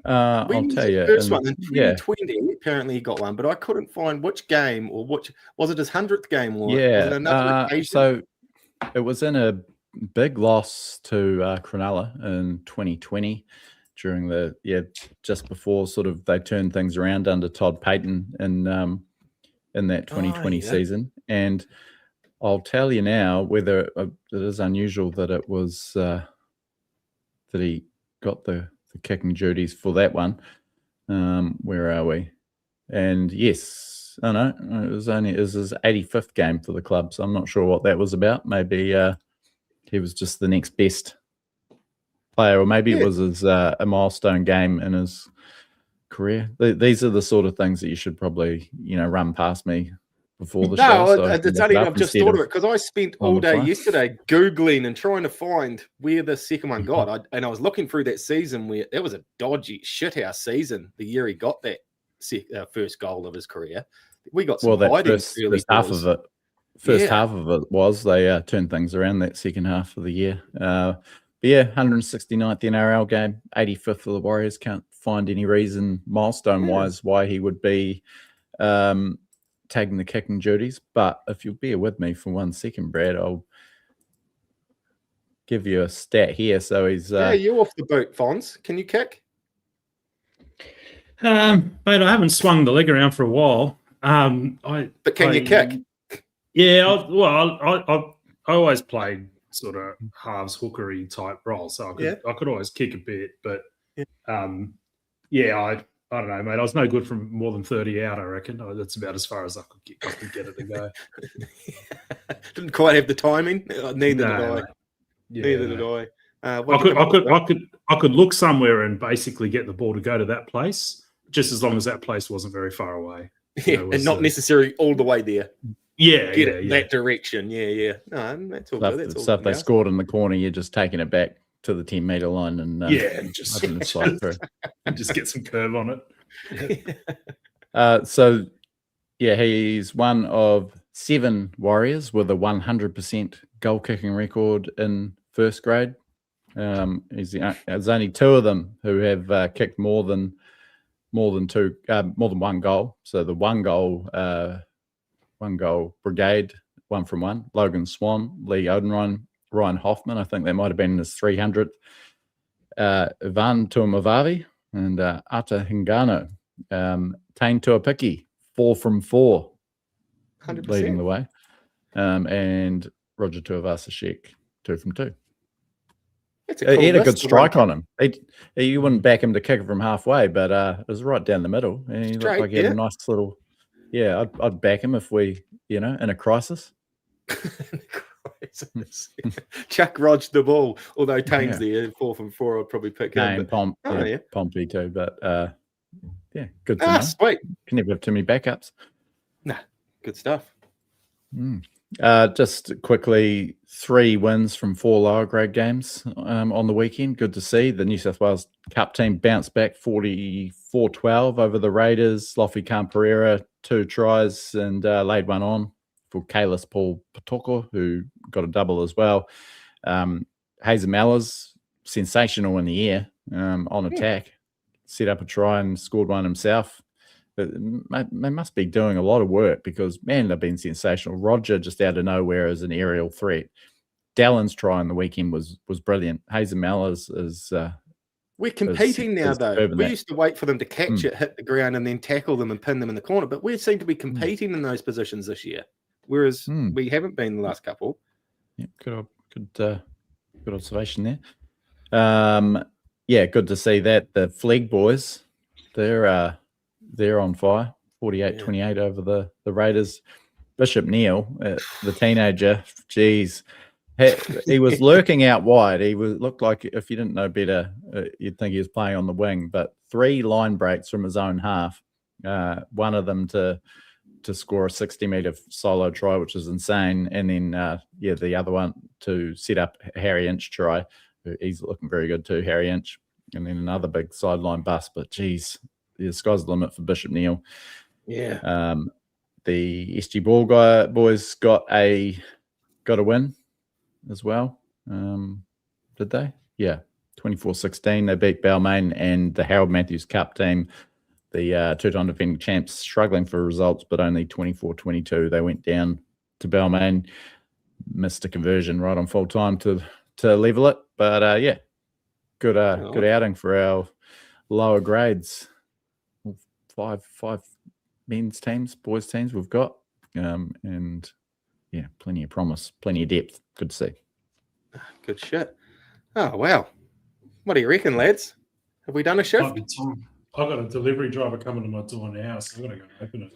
I'll tell you. First one in 2020, apparently he got one, but I couldn't find which game or which was it his 100th game or was it another occasion? So it was in a big loss to Cronulla in 2020 during just before sort of they turned things around under Todd Payton in that 2020 season. And I'll tell you now whether it is unusual that it was that he got the kicking duties for that one. Where are we? And yes, I know it was his 85th game for the club, so I'm not sure what that was about. Maybe he was just the next best player, or maybe it was his a milestone game in his career. These are the sort of things that you should probably run past me before the show. So it's only I've just thought of it because I spent all day yesterday Googling and trying to find where the second one got. I was looking through that season where it was a dodgy shithouse season the year he got that first goal of his career. We got some first half of it. Half of it was they turned things around that second half of the year. But yeah, 169th NRL game, 85th for the Warriors. Can't find any reason milestone-wise why he would be taking the kicking duties. But if you'll bear with me for 1 second, Brad, I'll give you a stat here. So he's you off the boot, Fonz. Can you kick? Mate, I haven't swung the leg around for a while. But can you kick? Yeah, I always played sort of halves hookery type role, so I could always kick a bit. But I don't know, mate. I was no good from more than 30 out, I reckon. That's about as far as I could get it to go. Didn't quite have the timing. Neither did I. Neither did I. I could look somewhere and basically get the ball to go to that place, just as long as that place wasn't very far away. And not necessarily all the way there. That direction. Yeah. No, that's all good. That's all if they scored in the corner, you're just taking it back to the 10-meter line and just get some curve on it. He's one of 7 Warriors with a 100% goal kicking record in first grade. There's only 2 of them who have kicked more than one goal. So the one goal brigade, 1 from 1. Logan Swan, Lee Odenrine, Ryan Hoffman, I think that might have been in his 300th. Ivan Tuamavavi and Ata Hingano. Tain Tuapiki, 4 from 4, 100%. Leading the way. And Roger Tuivasa-Sheck, 2 from 2. He had a good strike on him. You wouldn't back him to kick it from halfway, but it was right down the middle. And he looked like he had a nice little... Yeah, I'd back him if we, in a crisis. Chuck Rog the ball, although Tane's there, 4 from 4, I'd probably pick him. Pompey too, but good to know. Sweet. Can never have too many backups. Nah, good stuff. Just quickly, 3 wins from 4 lower grade games on the weekend. Good to see. The New South Wales Cup team bounced back 44-12 over the Raiders. Lofi Khan-Pereira, 2 tries and laid one on for Kalis Paul Patoko, who got a double as well. Hazen Mellors, sensational in the air on attack. Set up a try and scored one himself. But they must be doing a lot of work because, man, they've been sensational. Roger just out of nowhere as an aerial threat. Dallon's try on the weekend was brilliant. Hazen Mellors is... We're competing now, though. We used to wait for them to catch it, hit the ground, and then tackle them and pin them in the corner. But we seem to be competing in those positions this year, whereas we haven't been the last couple. Yeah, good observation there. yeah, good to see that. The Flegg boys, they're on fire. 48-28 over the Raiders. Bishop Neal, the teenager, geez, he was lurking out wide. He looked like, if you didn't know better, you'd think he was playing on the wing. But 3 line breaks from his own half. One of them to score a 60-meter solo try, which is insane, and then the other one to set up Harry Inch try. He's looking very good too, Harry Inch, and then another big sideline bust. But geez, the sky's the limit for Bishop Neal. Yeah. The SG Ball boys got a win as well. Did they? Yeah, 24-16. They beat Balmain and the Harold Matthews Cup team, the two-time defending champs, struggling for results, but only 24-22. They went down to Balmain, missed a conversion right on full time to level it. But good outing for our lower grades. 5 men's teams, boys teams we've got, and yeah, plenty of promise, plenty of depth. Good to see. Good shit. Oh wow, what do you reckon, lads? Have we done a shift? Might be time. I've got a delivery driver coming to my door now, so I'm gonna go open it.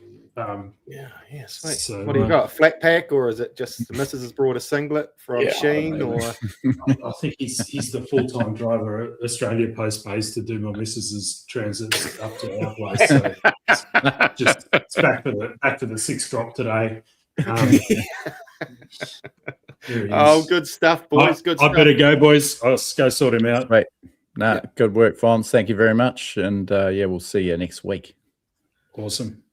Yeah, sweet. So, what do you got? A flat pack, or is it just the missus has brought a singlet from Sheen? Or I think he's the full-time driver at Australia Post Base to do my missus's transits up to our place. So it's back to the 6 drop today. Good stuff, boys. Good stuff. I better go, boys. I'll go sort him out. Right. Good work, Fonz. Thank you very much. And we'll see you next week. Awesome.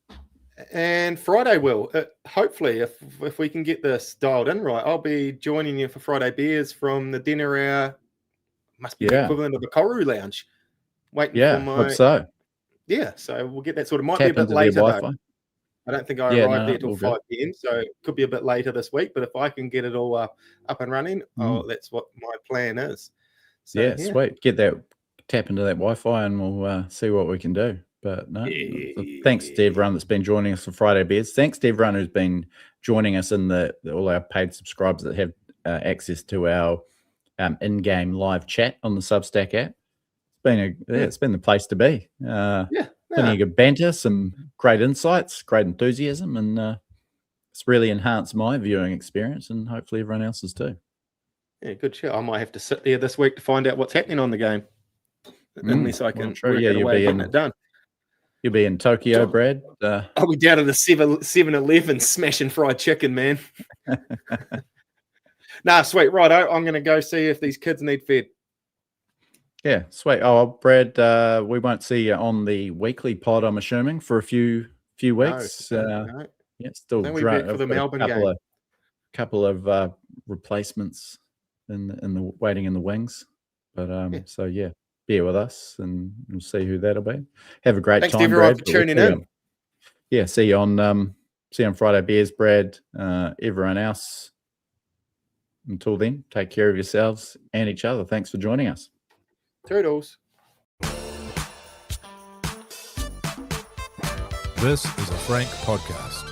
And Friday, Will, hopefully, if we can get this dialed in right, I'll be joining you for Friday beers from the dinner hour. Must be the equivalent of the Koru Lounge. Waiting for my... hope so. Yeah, so we'll get that sort of... Might Tap be a bit into later, Wi-Fi. though. I don't think I arrived there till 5 p.m, so it could be a bit later this week. But if I can get it all up and running, that's what my plan is. So, sweet. Tap into that Wi-Fi, and we'll see what we can do. But thanks to everyone that's been joining us for Friday Beers. Thanks to everyone who's been joining us in all our paid subscribers that have access to our in-game live chat on the Substack app. It's been the place to be. Plenty of good banter, some great insights, great enthusiasm, and it's really enhanced my viewing experience, and hopefully everyone else's too. Yeah, good shit. I might have to sit there this week to find out what's happening on the game, unless I can work out a way of getting it done. You'll be in Tokyo, Brad. I'll be down at the 7-Eleven smashing fried chicken, man. Sweet. Right, I'm going to go see if these kids need fed. Yeah, sweet. Oh, Brad, we won't see you on the weekly pod, I'm assuming, for a few weeks. No. Yeah, still Then we back for the Melbourne game. Couple of replacements in the waiting in the wings. But bear with us, and we'll see who that'll be. Have a great time, everyone, Brad. for tuning in. See you on Friday Beers, Brad. Everyone else. Until then, take care of yourselves and each other. Thanks for joining us. Toodles. This is a Frank podcast.